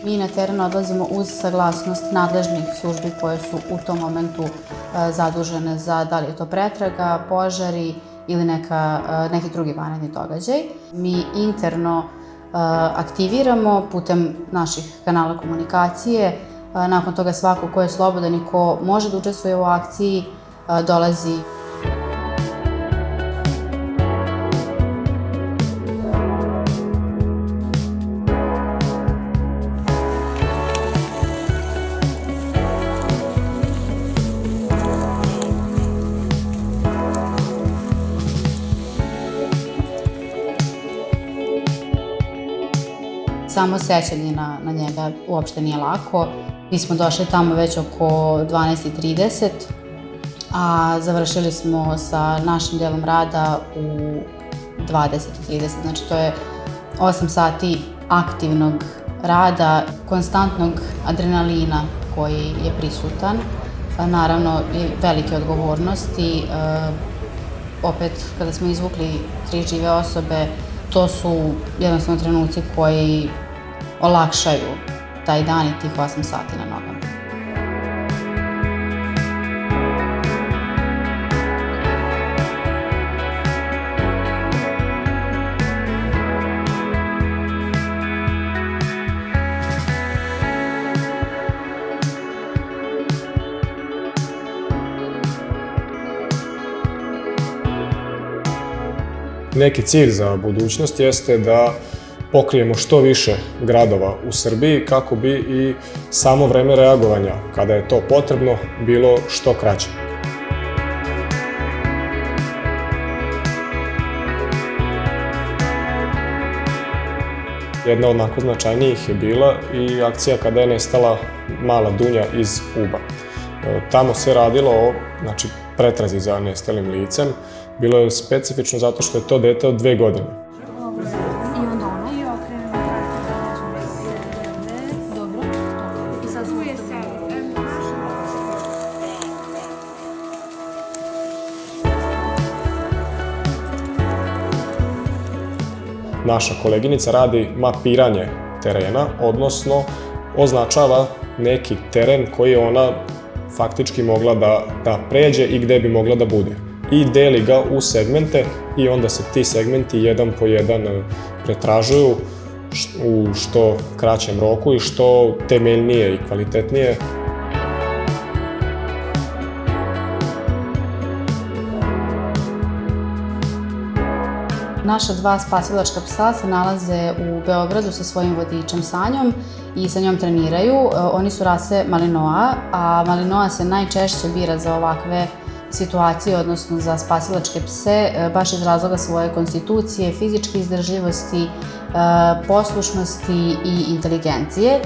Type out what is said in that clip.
Mi na teren odlazimo uz saglasnost nadležnih službi koje su u tom momentu zadužene za da li je to pretraga, požari ili neki drugi vanredni događaj. Mi interno aktiviramo putem naših kanala komunikacije. Nakon toga svako ko je slobodan i ko može da učestvuje u akciji dolazi. Samo sećanje na njega uopšte nije lako. Mi smo došli tamo već oko 12:30, a završili smo sa našim delom rada u 20:30. Znači to je 8 sati aktivnog rada, konstantnog adrenalina koji je prisutan. Naravno i velike odgovornosti. Opet, kada smo izvukli 3 žive osobe, to su jednostavno trenuci koji olakšaju taj dan i tih 8 sati na nogama. Neki cilj za budućnost jeste da pokrijemo što više gradova u Srbiji kako bi i samo vreme reagovanja, kada je to potrebno, bilo što kraće. Jedna od onako značajnijih je bila i akcija kada je nestala mala Dunja iz Uba. Tamo se radilo o pretrazi za nestalim licem. Bilo je specifično zato što je to dete od 2 godine. Naša koleginica radi mapiranje terena, odnosno označava neki teren koji je ona faktički mogla da pređe i gde bi mogla da bude. I deli ga u segmente i onda se ti segmenti jedan po jedan pretražuju u što kraćem roku i što temeljnije i kvalitetnije. Naša 2 spasilačka psa se nalaze u Beogradu sa svojim vodičem Sanjom i sa njom treniraju. Oni su rase Malinoa, a Malinoa se najčešće bira za ovakve situacije, odnosno za spasilačke pse, baš iz razloga svoje konstitucije, fizičke izdržljivosti, poslušnosti i inteligencije.